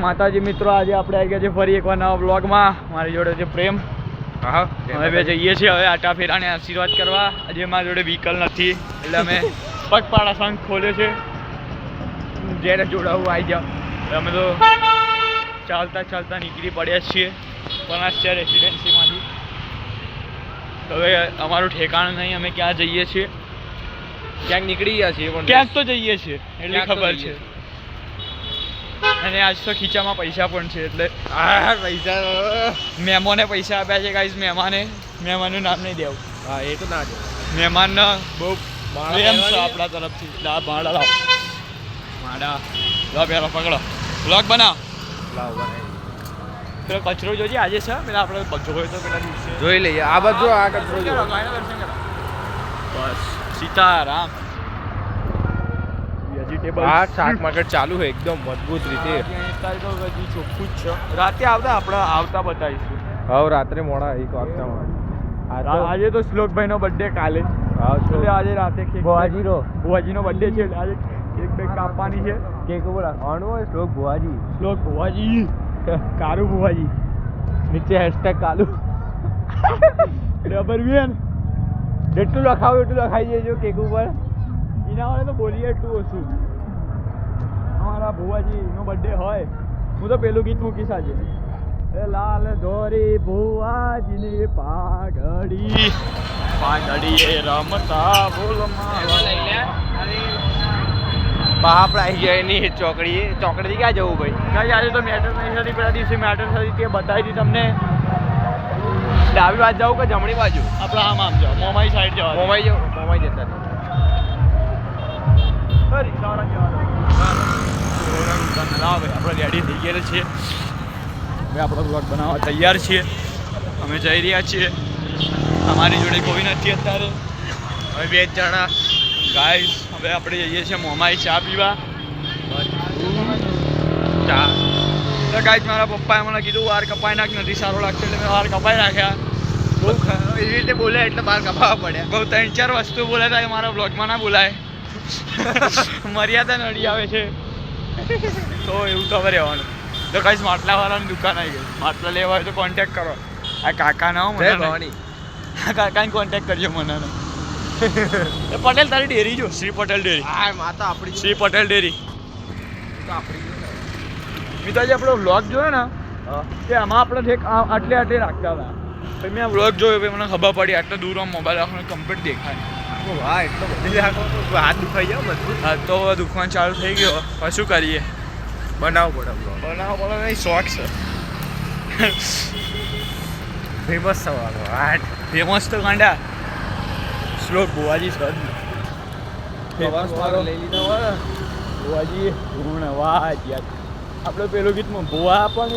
માતાજી મિત્રો, આજે આપણે આવી ગયા છે ફરી એકવાર નવા બ્લોગમાં. મારી જોડે છે પ્રેમ. હા, અમે બે જઈએ છીએ હવે આટા ફેરાને આશીર્વાદ કરવા. આજે મારી જોડે વ્હીકલ નથી એટલે અમે પગપાળા સંઘ ખોલ્યો છે. જ્યારે જોડાવું આવી જાઓ. અમે તો ચાલતા ચાલતા નીકળી પડ્યા છીએ પનાસ્યા રેસિડેન્સીમાંથી. હવે અમારું ઠેકાણું નહીં, અમે ક્યાં જઈએ છીએ. ક્યાંક નીકળી ગયા છીએ, પણ ક્યાંક તો જઈએ છીએ એટલી ખબર છે. અને આજ તો ખીચામાં પૈસા પણ છે એટલે પૈસા મહેમાને પૈસા આપ્યા છે ગાઈઝ. મહેમાનનું નામ નહીં દેવું. હા, એ તો ના દેવું. મહેમાનને બહુ પ્રેમ છે આપણા તરફથી. ભાડા લાવો, ભાડા લો, પેલો પકડો, બ્લોગ બનાવ. લાવ બનાવી. પેલો કચરો જોજે આજે છે. પેલા આપણે જોયો તો પેલા દિવસે જોઈ લઈએ. આ બધું આ કચરો બસ. સીતારામ. આ શાક માર્કેટ ચાલુ છે એકદમ મજબૂત રીતે. ચોખ્ખું જ છે. રાતે આપણે આવતા બતાવીશું. હવે રાત્રે મોડા 1 વાગતામાં. આજે તો શ્લોકભાઈનો બર્થડે કાલે. એટલે આજે રાતે ભુવાજીનો બર્થડે છે એટલે આજે કેક બેક કાપવાની છે. કેક ઉપર રાખવાનું હોય શ્લોક ભુવાજી કાલુ ભુવાજી. નીચે હેશટેગ કાલુ. રબર બેન જેટલું લખાવું એટલું લખાઈ દેજો કેક ઉપર. એના વડે તો બોલીએ એટલું ઓછું. અમારા ભુવાજીનો બર્થડે હોય. હું તો પેલું ગીત મૂકીશ આજે. એ લાલ ધોરી ભુવાજીની પાઘડી પાઘડીએ રમતા બોલમાં. આપણે આવી ગયા એની ચોકડીથી ક્યાં જવું ભાઈ? કાંઈ આજે તો મેટર નહીં થતી. પેલા દિવસે મેટર થતી તે બતાવી હતી તમને. ડાબી બાજુ જાવ કે જમણી બાજુ? આપણે આમ જાઓ, મોમાઈ સાઈડ જાવ. મોમાઈ જતા આપણે રેડી થઈ ગયેલા છીએ. હવે આપણો બ્લોગ બનાવવા તૈયાર છીએ. અમે જઈ રહ્યા છીએ. અમારી જોડે કોઈ નથી અત્યારે. હવે 2 જણા ગાઈસ. હવે આપણે જઈએ છીએ મોમાઈ ચા પીવા. ચા તો ગાઈસ મારા પપ્પાએ મને કીધું વાર કપાઈ નાખ, નથી સારો લાગતો એટલે મેં વાર કપાઈ નાખ્યા. બહુ એવી રીતે બોલે એટલે વાર કપાવવા પડ્યા. બહુ 3-4 વસ્તુ બોલે તો મારા બ્લોગમાં ના બોલાય. મર્યાદા નડી આવે છે તો એવું તો હવે રહેવાનું. તો ગાઈસ માટલાવાળાની દુકાન આવી ગઈ. માટલા લેવા હોય તો કોન્ટેક્ટ કરો. આ કાકા ના મને આ કાકાને કોન્ટેક્ટ કરજો મને. પટેલ તારી ડેરી જો, શ્રી પટેલ ડેરી. હા, માતા આપણી શ્રી પટેલ ડેરી તો આપણી. મિતાજી આપણો વ્લોગ જોયો ને તે આમાં આપણે ઠેક આટલે રાખતા હતા. પછી મેં વ્લોગ જોયો, પછી મને ખબર પડી આટલો દૂર આમ મોબાઈલ રાખવાનો કમ્પ્લીટ દેખાય. હા, એટલો બધી રાખો હાથ દુખાઈ ગયો બધું. હા, તો દુખવાનું ચાલુ થઈ ગયો. હવે શું કરીએ? બનાવવો પડે નહીં, શોખ છે. ફેમસ થવાનો. ફેમસ તો ગાંડા શ્લોક ભુવાજી સર ફેમસ મારો લઈ લીધો હોય ભુવાજી. વાહ યાર, આપણે પેલું ગીતમાં ભુવા પણ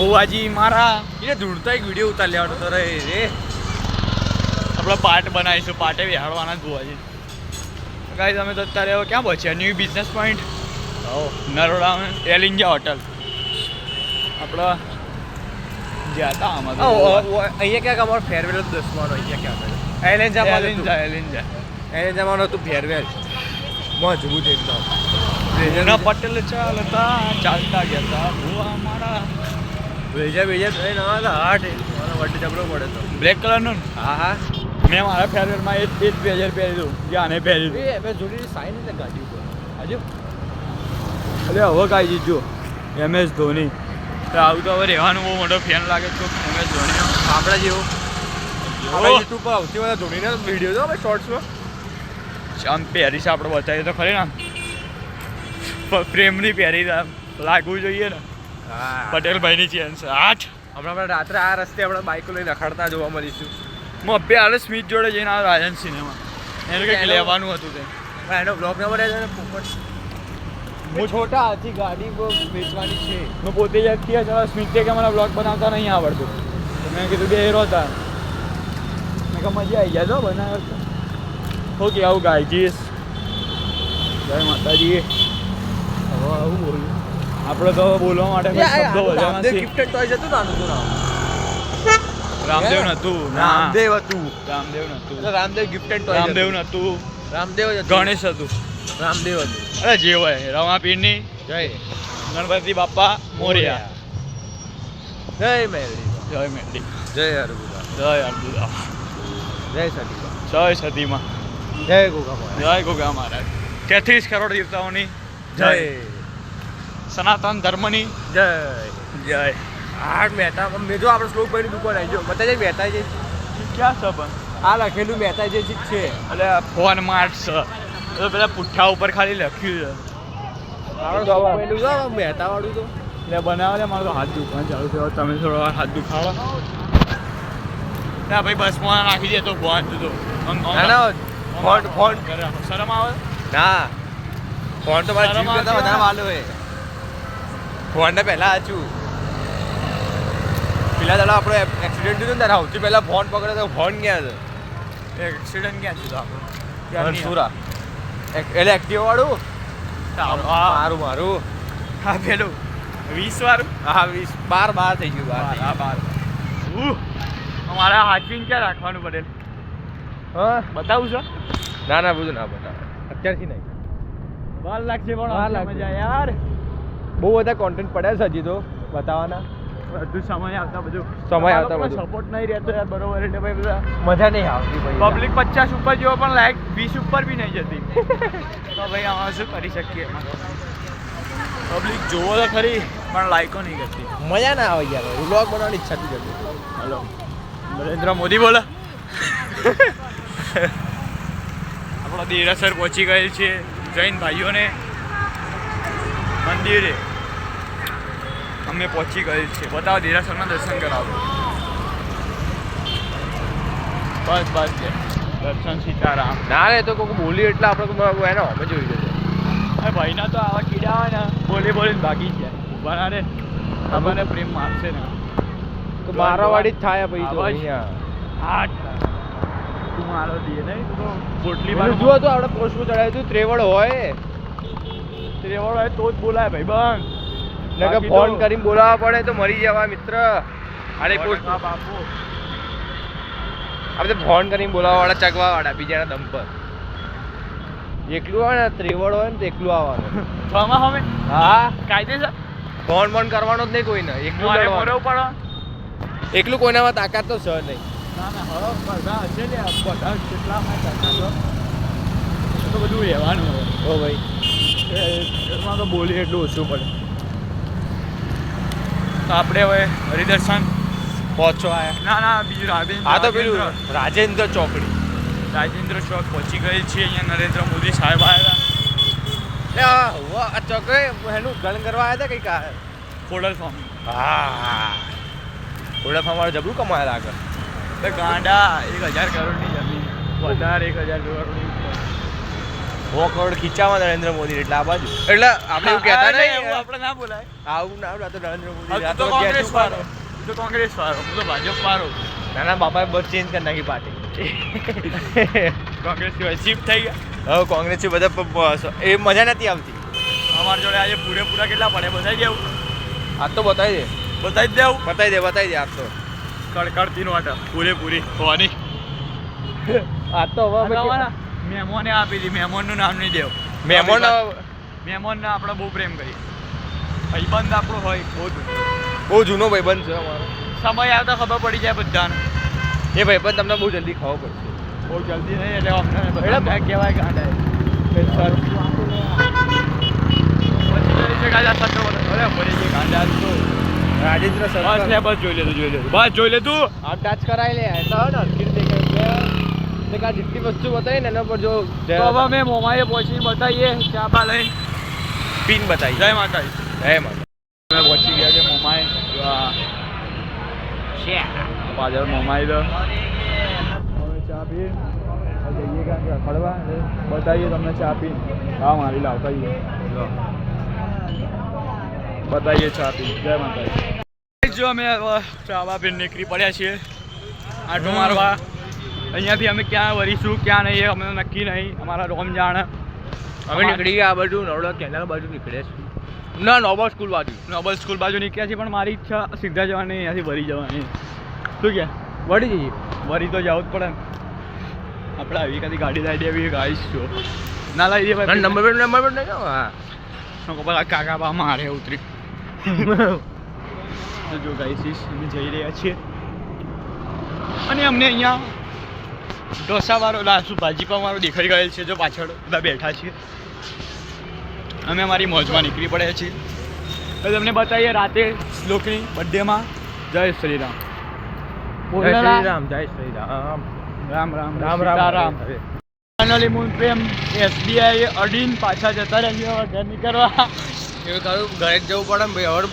ભુવાજી મારા એને ધૂળતા એક વિડીયો ઉતાર લેવાનો તો રે. આપણે પાર્ટ બનાવીશું, પાર્ટે બેહાડવાના જ ભુવાજી. ગાઈસ અમે તો અત્યારે હવે ક્યાં પહોંચ્યા? ન્યૂ બિઝનેસ પોઈન્ટ નરોડા એલિંજા હોટલ. આપણે જ્યાં હતા આમાં અહીંયા ક્યાંક અમારો ફેરવેલ હતો 10માનો. અહીંયા ક્યાં એલિંજામાં હતું ફેરવેલ. મજબૂત એકદમ. પટેલ ચાલતા ચાલતા ગયા હતા ભુવા મારા. ભેજા થઈને આવ્યા હતા. 8 વડે જબરો પડે તો બ્લેક કલરનો. હા, મેં મારા ફેરવેલમાં એ જ બ્લેઝર પહેર્યું જે આને પહેર્યું. મેં જોડી સાઈન એટલે ગાડી ઉપર હજુ. અરે હવે કાંઈ જીજો MS ધોની. આવું તો હવે રહેવાનું. બહુ મોટો ફેન લાગે છે MS ધોની. આપણા જેવો યુટ્યુબ પર આવતી બધા ધોનીના વિડીયો તો શોર્ટ્સમાં આમ પહેરી છે. આપણે બતાવીએ તો ખરી ને પ્રેમની પહેરી લાગવું જોઈએ ને. પટેલભાઈની ચેન છે 8. હમણાં રાત્રે આ રસ્તે આપણે બાઇકો લઈને રખડતા જોવા મળીશું. હું બે હાલે સ્મિથ જોડે જઈને આવ્યો રાજન સિનેમા. એને કંઈક લેવાનું હતું તે. એનો બ્લોગ નંબર છે ને પોપટ. હું છોટા હાથી ગાડી વેચવાની છે. હું પોતે જ અત્યારે ચલો સ્મિથે કે મને બ્લોગ બનાવતા નહીં આવડતું. મેં કીધું બે હેરો હતા. મેં કહું મજા આવી જાય તો બનાવ્યો. ઓકે આવું ગાય જઈશ. જય માતાજી. હવે આવું બોલું આપણે તો બોલવા માટે શબ્દો વધારે નથી. ગિફ્ટેડ ટોય જતું તાનું તો રામદેવ નતું. રામદેવ નતું. Ramdev gifted toy. રામદેવ નતું. રામદેવ ગણેશ હતું. રામદેવ હતું. અરે જે હોય રમાપીરની જય ગણપતિ બાપા મોર્યા. જય મેરડી, જય મેરડી, જય અરબુદા, જય અબ્દુલ્લા, જય સતીબા, જય સતીમાં, જય ગોગા મહારાજ, જય ગોગા મહારાજ. 33 કરોડ દેવતાઓની જય સનાતન ધર્મની જય. જય. આ મહેતા મેં જો આપણે શ્લોક ભાઈની દુકાન આવી ગયો બતા જાય મહેતા જે ક્યાં છે પણ આ લખેલું મહેતા જે છે એટલે ફોન માર્ટ છે તો પેલા પુઠ્ઠા ઉપર ખાલી લખ્યું છે મહેતા વાળું તો એટલે બનાવે લે મારો તો હાથ દુખવાનું ચાલુ થયો તમે થોડો વાર હાથ દુખાડો ના ભાઈ બસમાં નાખી દે તો ફોન તો ના ના ફોન ફોન કરે શરમ આવે ના ફોન તો મારા જીવ કરતા વધારે વાલો હે ફોન ને પહેલા આચું પેલા દાડા આપણો એક્સિડન્ટ થયું ને સૌથી પહેલા ફોન પકડે તો ફોન ક્યાં છે એક્સિડન્ટ ક્યાં થયો આપણો ધનસુરા એટલે એક્ટિવા વાળું મારું મારું હા પેલું 20 વાળું હા 20 12 થઈ ગયું 12 અમારા હાચવીને ક્યાં રાખવાનું પડેલ હા બતાવું છો ના ના બધું ના બતાવ અત્યારથી નહીં 12 લાખ છે પણ વાર લાગશે. મજા યાર બહુ બધા કોન્ટેન્ટ પડ્યા છે હજી તો બતાવવાના બધું સમય આવતા બધું સમય આવતા બધું. સપોર્ટ નહીં રહેતો યાર બરોબર એટલે ભાઈ બધા મજા નહીં આવતી ભાઈ પબ્લિક 50 ઉપર જેવો પણ લાઈક 20 ઉપર બી નહીં જતી તો ભાઈ આમાં શું કરી શકીએ પબ્લિક જોવો તો ખરી પણ લાઈકો નહીં કરતી મજા ના આવે યાર વ્લોગ બનાવવાની ઈચ્છા નથી કરતી હલો નરેન્દ્ર મોદી બોલે આપણો દેરાસર પહોંચી ગયેલ છે જૈન ભાઈઓને મંદિરે અમે પહોંચી ગયેલ છે બતાવો દેરાસરના દર્શન કરાવો બસ બસ છે દર્શન સીતારામ ના રે તો કોઈ બોલી એટલે આપણે એને અમે જોઈ જશે અરે ભાઈના તો આવા કીડા હોય ને બોલી બોલીને ભાગી ગયા ઉભા ના રે તમારે પ્રેમ મારશે ને તો મારાવાડી જ થાય ભાઈ તો આવાજ. અહીંયા હાટ તું મારો દે નહીં તું તો પોટલી પેલું જુઓ તો આપણે પોસ્ટમાં ચડાવ્યું હતું ત્રેવડ હોય ત્રેવડ હોય તો જ બોલાય ભાઈ બંધ ને કે ફોન કરીને બોલાવવા પડે તો મરી જવા મિત્ર અરે પોસ્ટ બાપુ આપણે ફોન કરીને બોલાવવા વાળા ચગવા વાળા બીજાના દમ પર એકલું હોય ને ત્રેવડ હોય ને તો એકલું આવવાનું છમાં હવે હા કાયદેસર ફોન ફોન કરવાનો જ નહીં કોઈને એકલું મારે લડવાનું. મોરે પડો એકલું કોઈનામાં તાકાત તો છે નહીં ના ના હવે બધા હશે ને બધા કેટલા તો બધું રહેવાનું હવે ઓ ભાઈ એમાં તો બોલી એટલું ઓછું પડે તો આપણે હવે હરિદર્શન પહોંચો આયા ના ના બીજું રાજેન્દ્ર આ તો પેલું રાજેન્દ્ર ચોકડી રાજેન્દ્ર ચોક પહોંચી ગઈ છે અહીંયા નરેન્દ્ર મોદી સાહેબ આવ્યા એટલે આ ચોકડી એનું ગણ કરવા આવ્યા હતા કંઈક આ ફોડલ ફોર્મ હા ઓળા ફાર્મ જબરું કમાયા આગળ તો ગાંડા 1000 કરોડની જમીન વધારે 1000 કરોડની 100 કરોડ ખીચામાં નરેન્દ્ર મોદી એટલે આ બાજુ એટલે આપણે એવું કહેતા નહીં આપણે ના બોલાય આવું ના આ તો નરેન્દ્ર મોદી તું આ તો તો કોંગ્રેસ ગેસ વાળો તું તો કોંગ્રેસ વાળો હું તો ભાજપ વાળો નાના બાપાએ બસ ચેન્જ કરી નાખી પાર્ટી કોંગ્રેસ સિવાય શિફ્ટ થઈ ગયા હવે કોંગ્રેસથી બધા એ મજા નથી આવતી અમારી જોડે આજે પૂરેપૂરા કેટલા પડે બતાવી દેવું આજ તો બતાવી દે બતાવી જ દેવું બતાવી દે આજ તો કડકડતી નોટ પૂરેપૂરી હોવાની આજ તો હવે મહેમાને આપી દી મહેમાનનું નામ નહીં દેવું મહેમાન મહેમાનને આપણે બહુ પ્રેમ કરીએ ભાઈબંધ આપણો હોય બહુ જૂનો ભાઈબંધ છે અમારો સમય આવતા ખબર પડી જાય બધાને એ ભાઈબંધ તમને બહુ જલ્દી ખબર પડશે બહુ જલ્દી નહીં એટલે અમને બધા કહેવાય ગાંડા રાજેન્દ્ર બસ જોઈ લેતું બસ જોઈ લેતું આ ટચ કરાવી લે એટલે હોય ને હરખી રીતે આ જેટલી વસ્તુ બતાવી ને એના પર જો તો હવે અમે મોમાએ પહોંચીને બતાવીએ ચા બા લઈને પિન બતાવી જય માતાજી જય માતા અમે પહોંચી ગયા છે મોમાએ પાછળ મોમાઈ તો હવે ચા પી જઈએ કારણ કે ખડવા બતાવીએ તમને ચા પી હા મારી લાવતા બતાવીએ ચા પી જય માતાજી જો અમે ચા બા પીને નીકળી પડ્યા છીએ આટો મારવા અહીંયાથી અમે ક્યાં વરીશું ક્યાં નહીં અમને નક્કી નહીં અમારા રોમ જાણે અમે નીકળી ગયા આ બાજુ નવડા કેનાલ બાજુ નીકળ્યા છીએ ના નોબલ સ્કૂલ બાજુ નીકળ્યા છીએ પણ મારી ઈચ્છા સીધા જવાની અહીંયાથી વરી જવાની શું કે વળી જઈએ વરી તો જવું જ પડે ને આપણે આવી કદી ગાડી લાવી દેવી ગાઈશ છો ના લઈ દે ભાઈ નંબર નહીં કહો હા પેલા કાકા બા મારે ઉતરી તો જો ગાઈસ અમે જઈ રહ્યા છીએ અને અમને અહીંયા ઢોસાવાળો લાસુ ભાજીપાવાળો દેખાઈ ગયેલ છે જો પાછળ બધા બેઠા છીએ અમે અમારી મોજમાં નીકળી પડ્યા છીએ તો તમને બતાવીએ રાતે શ્લોકની બર્થડેમાં જય શ્રી રામ જય શ્રી રામ રામ રામ રામ રામ ફાઇનલી મૂન પ્રેમ એસબીઆઈ અડીન પાછા જતા રહ્યા ઘર નીકળવા એવું તારું ઘરે જ જવું પડે ને ભાઈ હવે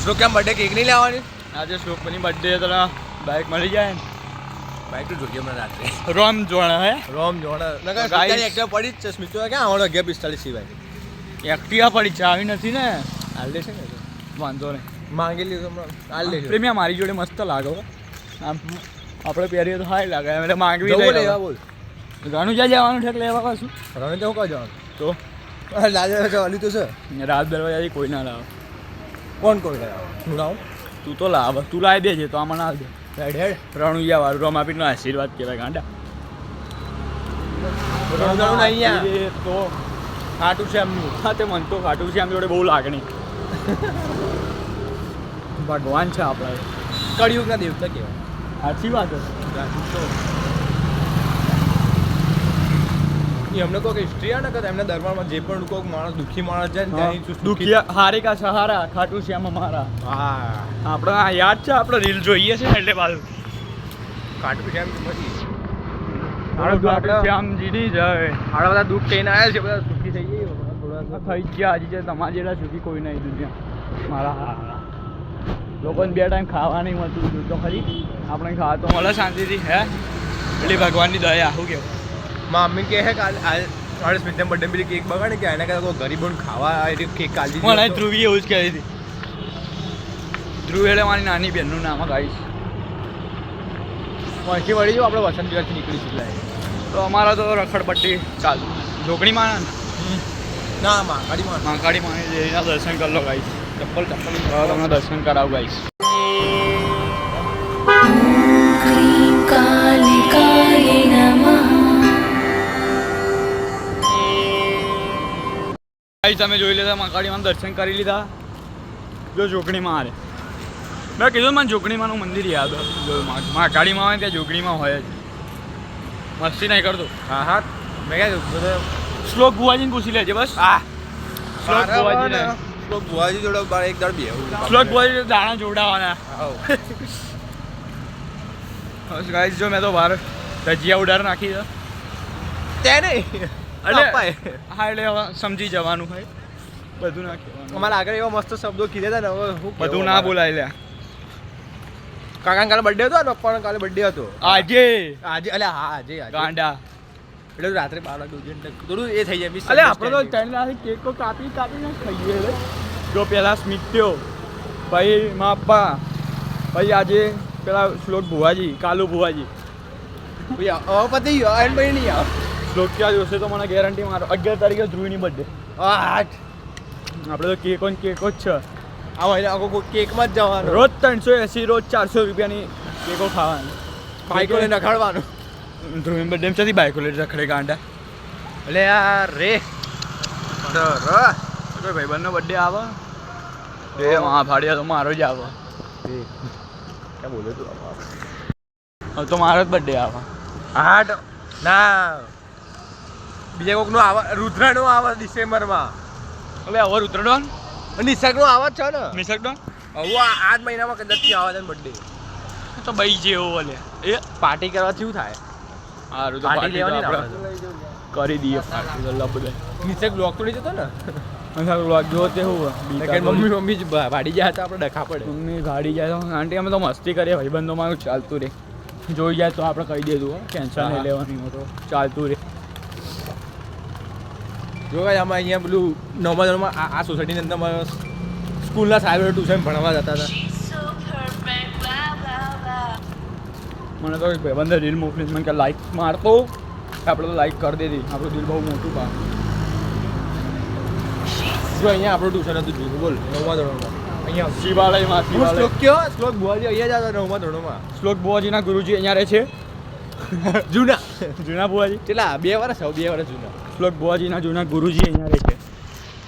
શું કેમ બર્થડે કેક નહીં લાવવાની આજે શ્લોકની બર્થડે તો બાઇક મળી જાય ને બાઈક તો જોઈએ મને રાત્રે રોમ જોણા હે રોમ જોડે એક્ટિવા પડી જ છે સ્મિતો ક્યાં આવડો 11:45 સિવાય એક્ટિવા પડી છે આવી નથી ને હાલ દેશે ને વાંધો નહીં માંગી લીધું હમણાં હાલ દેશે પ્રેમિયા મારી જોડે મસ્ત લાગો આમ આપણે પહેરીએ તો હાય લાગે એટલે માંગવી જવું લઈ લેવા બોલ ઘણું જ્યાં જવાનું છે લેવા પાછું રણે તો કહો જવાનું તો લાજે વાલી તો છે રાત દરવાજાથી કોઈ ના લાવે કોણ કોણ ગયા હું લાવું તું તો લાવ તું લાવી દેજે તો આમાં ના દે હેડ હેડ રણુયા વાળું રમાપીનો આશીર્વાદ કહેવાય ગાંડા રણુજાનું નહીં યાર. એ તો ખાટું છે એમનું હા તે મન તો ખાટું છે આમ જોડે બહુ લાગણી ભગવાન છે આપણા કળિયુગના દેવતા કહેવાય સાચી વાત છે એ અમને કોઈક હિસ્ટ્રી આવે ને કે એમના દરબારમાં જે પણ કોઈક માણસ દુઃખી માણસ જાય ને ત્યાંની સુખી- દુખિયા હારે કા સહારા ખાટું શ્યામ અમારા હા આપણે આ યાદ છે આપણે રીલ જોઈએ છે ને એટલે પાછું ખાટું છે એમ પછી ખાટું શ્યામજીની જય આપણા બધા દુઃખ કહીને આવ્યા છે બધા સુખી થઈ ગઈ થોડા થઈ ગયા હજી છે તમારા જેટલા સુધી કોઈ નહીં દુનિયા મારા હા લોકોને બે ટાઈમ ખાવા નહીં મળતું હતું તો ખરી આપણે ખાવા તો મળે શાંતિથી હે એટલે ભગવાનની દયા શું કેવું મમ્મી કહે કે કાલે સ્મિતના બર્થડે પેલી કેક બગાડે કે એના કરતાં કોઈ ગરીબોને ખાવા આવી કેક કાઢી મને ધ્રુવી એવું જ કહી હતી ધ્રુવ એટલે મારી નાની બહેનનું નામ ગાઈશ પહોંચી વળી જો આપણે વસંત વિહારથી નીકળી ચૂક્યા તો અમારા તો રખડપટ્ટી ચાલુ ઢોકળીમાં ના માં ગાડીમાં માંકાળીમાં એના દર્શન કરી લો ગાઈશ ચપ્પલ ચપ્પલ તમને દર્શન કરાવું ગાઈશ कालिकाय नमः ગાઈસ તમે જોઈ લીધા માંકાળીમાં દર્શન કરી લીધા જો જોગણીમાં આરે મેં કીધું મને જોગણીમાંનું મંદિર યાદ જો માંકાળીમાં આવે ત્યાં જોગણીમાં હોય જ મસ્તી નહીં કરતો હા હા મેં કહ્યું બધા શ્લોક બુવાજીને પૂછી લેજે બસ આ શ્લોક બુવાજીને શ્લોક બુવાજી જોડે બાર એક દાડ બેહું શ્લોક બુવાજી દાણા જોડાવાના આવો ગાઈસ જો મેં તો બહાર ધજિયા ઉડાર નાખી છે તેને એટલે હા એટલે હવે સમજી જવાનું ભાઈ બધું ના કહેવાનું અમારા આગળ એવા મસ્ત શબ્દો કીધા હતા ને હવે હું બધું ના બોલાય લ્યા કાકા કાલે બર્થડે હતો ને પપ્પાનો કાલે બર્થડે હતો આજે આજે અલે હા આજે આજે ગાંડા એટલે રાત્રે 12 વાગે ઉઠીને થોડું એ થઈ જાય અલે આપણે તો ચાઇનાથી કેકો કાપીને ખાઈએ લે જો પેલા સ્મિત થયો ભાઈ મા પપ્પા ભાઈ આજે પેલા શ્લોક ભુવાજી કાલુ ભુવાજી પતિ ગયો એન્ડ ભાઈ નહીં આવ શ્લોક ક્યાં જોશે તો મને ગેરંટી મારો 11 તારીખે ધ્રુવીની બર્થડે 8 આપણે તો કેકો ને કેકો જ છે આ મહિને આખો કેકમાં જ જવાનું રોજ 380 રોજ 400 રૂપિયાની કેકો ખાવાની બાઈકો લઈને નખાડવાનું ધ્રુવીની બર્થડે ચાથી બાઈકો લઈને રખડે ગાંડા એટલે યાર રે કોઈ ભાઈબંધનો બર્થડે આવે એ માં ફાડ્યા તો મારો જ આવે ક્યાં બોલે તું હવે તો મારો જ બર્થડે આવે 8 ના બીજા કોકનો આવે રુદ્રનો આવે ડિસેમ્બરમાં એટલે હવે ઉતરડો નિસર્ગનો આવે જ છે ને નિસકડો હવે આ જ મહિનામાં કદાચ આવે છે બર્થડે તો ભાઈ જેવો બોલે એ પાર્ટી કરવાથી શું થાય સારું તો પાર્ટી લેવાની ને આપણે કરી દઈએ પાર્ટી ગલ્લા બધા નિસર્ગ બ્લોક તો નહીં જતો ને વ્લોગ જો તે હું મમ્મી જ વાડી જાય તો આપણે ડખા પડે મમ્મી ગાડી જાય તો આંટી અમે તો મસ્તી કરીએ ભાઈબંધો મારું ચાલતું રહે જોઈ જાય તો આપણે કહી દેતું ટેન્શન નહીં લેવાની હું તો ચાલતું રહે જો ભાઈ આમાં અહીંયા પેલું નવમા ધોરણમાં આ સોસાયટીની અંદર મારા સ્કૂલના સાહેબ ટ્યુશન ભણવા જતા હતા મને તો ભાઈબંધે રીલ મોકલી મને કે લાઈક મારતો આપણે તો લાઈક કરી દીધી આપણું દિલ બહુ મોટું પા જો અહીંયા આપણું ટ્યુશન હતું જૂનું બોલ નવમા ધોરણમાં અહીંયા શિવાલયમાં શ્લોક કયો શ્લોક ભુવાજી અહીંયા જ હતા નવમા ધોરણમાં શ્લોક બુવાજીના ગુરુજી અહીંયા રહે છે જૂના જૂના બુવાજી કેટલા 2 વર્ષ 2 વર્ષ જૂના શ્લોક બુવાજીના જૂના ગુરુજી અહીંયા રહે છે.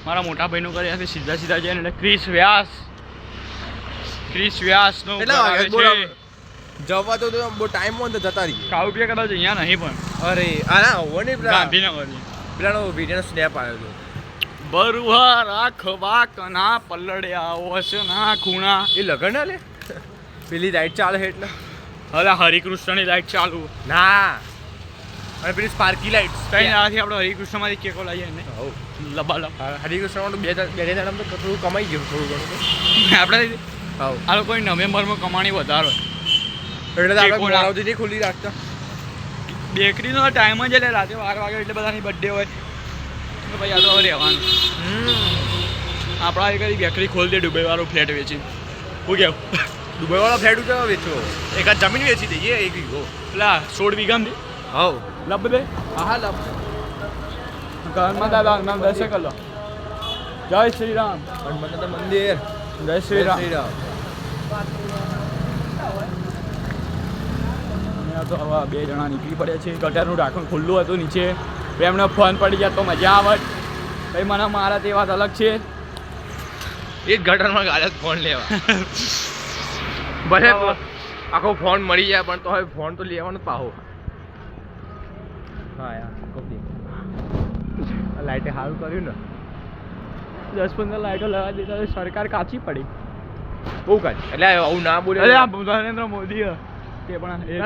મારા મોટા ભાઈનું ઘર અહીંયાથી સીધા સીધા જઈને એટલે ક્રિસ વ્યાસનું ઘર આવે છે. જવા તો બહુ ટાઈમ હોય તો જતા રહીએ. કાઉપિયા કદાચ અહીંયા નહીં પણ અરે આના હોવો નહીં પેલા ગાંધીનગર પેલાનો વિડીયોનો સ્નેપ આવ્યો હતો. બરુવા રાખવા કના પલડ્યા વસના ખૂણા. એ લગન ના લે પેલી લાઈટ ચાલે છે એટલે હવે હરિકૃષ્ણની લાઈટ ચાલુ. ના અને પેલી સ્પાર્કી લાઈટ કઈ નાથી આપણે હરિકૃષ્ણમાંથી કેકો લાવીએ ને લબાલબ. હરિકૃષ્ણ તો બે દાડા તો થોડું કમાઈ ગયું થોડું ઘણું તો. આપણે હાઉ આ લોકોની નવેમ્બરમાં કમાણી વધારે હોય. એટલે તો આપણે કેકો ના- મોડાવથી નહીં ખુલ્લી રાખતા. બેકરીનો ટાઈમ જ એટલે રાતે 12 વાગે એટલે બધાની બર્થડે હોય તો ભાઈ આ તો હવે રહેવાનું. આપણા એક બેકરી ખોલી દે દુબઈવાળો ફ્લેટ વેચી. શું કેવું? દુબઈવાળા ફ્લેટ ઉઠાવો વેચો એકાદ જમીન વેચી દઈએ 1 વીઘો. પેલા 16 વીઘામાં હાઉ લબ દે હા લપ ઘરમાં દાદા નામ દર્શન કર લો. જય શ્રી રામ. હનુમાન મંદિર જય શ્રી રામ. અમે તો હવે 2 જણા નીકળી પડ્યા છે. ગટરનું ઢાંકણ ખુલ્લું હતું નીચે. એમને ફોન પડી જાય તો મજા આવે. ભાઈ મને મારા તે વાત અલગ છે. એ જ ગટરમાં ગાલે ફોન લેવા ભલે આખો ફોન મળી જાય પણ તો હવે ફોન તો લેવાનો પાહો. હા યાર લાઈટે સારું કર્યું ને. 10-15 લાઈટો લગાવી દીધા તો સરકાર કાચી પડી. બહુ કાઢ એટલે આવું ના બોલે. અરે આ નરેન્દ્ર મોદી હે. તે પણ એ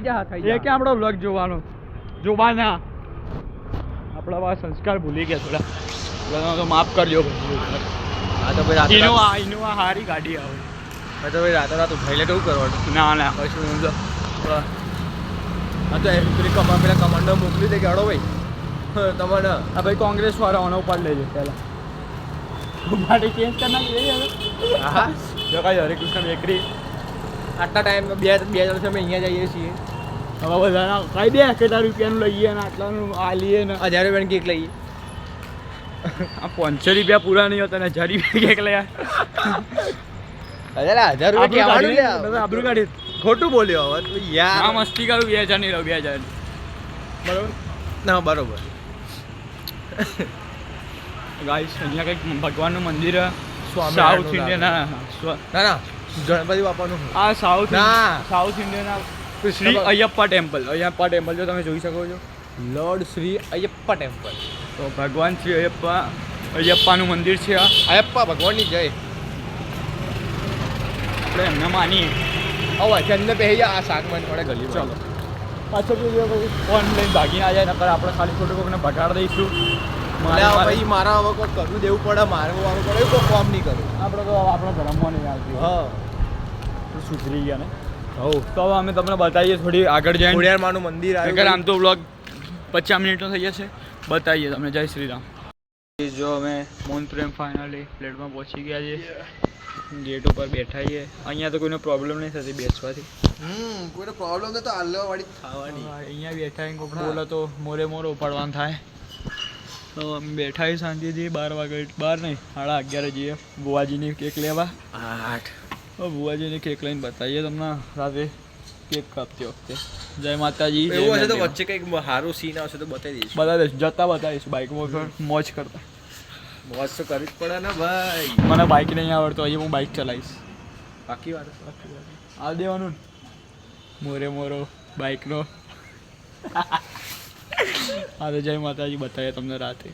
કે આપણો આપણો બ્લોગ જોવાનો જોવાના આપણા આ સંસ્કાર ભૂલી ગયા થોડા. બધાનો તો માફ કરજો. હા તો ભાઈ ઇનોવા હારી ગાડી આવે. હા તો ભાઈ રાત ઉઠાઈ લે તો શું કરવાનું. ના ના કશું તો હા તો પેલા કમાન્ડર મોકલી દે કે હડો ભાઈ તમારે આ ભાઈ કોંગ્રેસ વાળાઓને ઉપાડ લેજો પહેલા. ગાડી ચેન્જ કરના જોઈએ હવે. હા જો કાંઈ હરેકૃષ્ણ બેકરી આટલા ટાઈમ બે જણ અમે અહીંયા જઈએ છીએ. હવે બધા કાંઈ દે કેટલા રૂપિયાનું લઈએ ને આટલાનું આ લઈએ ને 1000 રૂપિયાની કેક લઈએ. આ 500 રૂપિયા પૂરા નહીં હોતા ને 1000 રૂપિયા કેક લયા. 1000 રૂપિયા કહેવાનું લે આબરૂ કાઢી. ખોટું બોલ્યો હવે તું આ યાર. મસ્તી કરું 2000 નહીં રહું 2000 બરોબર. ના બરોબર. ગાઈસ અહીંયા કંઈક ભગવાનનું મંદિર હે. સ્વામિનારાયણનું સાઉથ ઇન્ડિયન ના ના ગણપતિ બાપાનું આ સાઉથ ના. South Indian Shri Ayyappa temple. Ayyappa temple જો તમે જોઈ શકો છો. Lord Shri Ayyappa temple. તો ભગવાન શ્રી અયપ્પાનું મંદિર છે આ. અયપ્પા ભગવાનની જય. આપણે એમને માનીએ. હવે ચંદ પહેરી આ શાક માં મળે ગલી ચલો પાછો પછી ફોન લઈને ભાગી ના જાય નકર આપણે ખાલી ખોટું કોઈને બગાડ દઈશું. ભાઈ મારા હવે કોઈ કરવું દેવું પડે મારે વાળું પડે કોઈ કામ નહીં કરું. આપણે તો આપણો ધર્મમાં નહીં આવતી. હા તો સુધરી ગયા ને. હવ તો હવે અમે તમને બતાવીએ થોડી આગળ જઈને. ખોડિયારમાંનું મંદિર નકર આવ્યું. આમ તો વ્લોગ 50 મિનિટનો થઈ જશે. બતાવીએ તમને. જય શ્રી રામ. જો અમે મોન પ્રેમ ફાઇનલી પ્લેટમાં પહોંચી ગયા છીએ. ગેટ ઉપર બેઠા છીએ. અહીંયા તો કોઈનો પ્રોબ્લેમ નહીં થતી બેસવાથી. કોઈનો પ્રોબ્લેમ તો આલવા વાળી થવાની. અહીંયા બેઠા બોલો તો મોરે મોરો ઉપાડવાનું થાય. તો અમે બેઠા છીએ શાંતિથી 12 વાગે 12 નહીં 11:30 જઈએ બુવાજીની કેક લેવા. 8 તો બુવાજીની કેક લઈને બતાવીએ તમને રાતે કેક કાપતી વખતે. જય માતાજી. એવું હશે તો વચ્ચે કંઈક સારું સીન આવશે તો બતાવી દઈશું. બતાવીશ જતા બતાવીશ બાઇકમાં મોજ કરતા. મોજ તો કરવી જ પડે ને ભાઈ. મને બાઇક નહીં આવડતો હજી હું બાઇક ચલાવીશ. બાકી વાત આ દેવાનું ને મોરે મોરો બાઇકનો. હા તો જય માતાજી બતાવીએ તમને રાતે.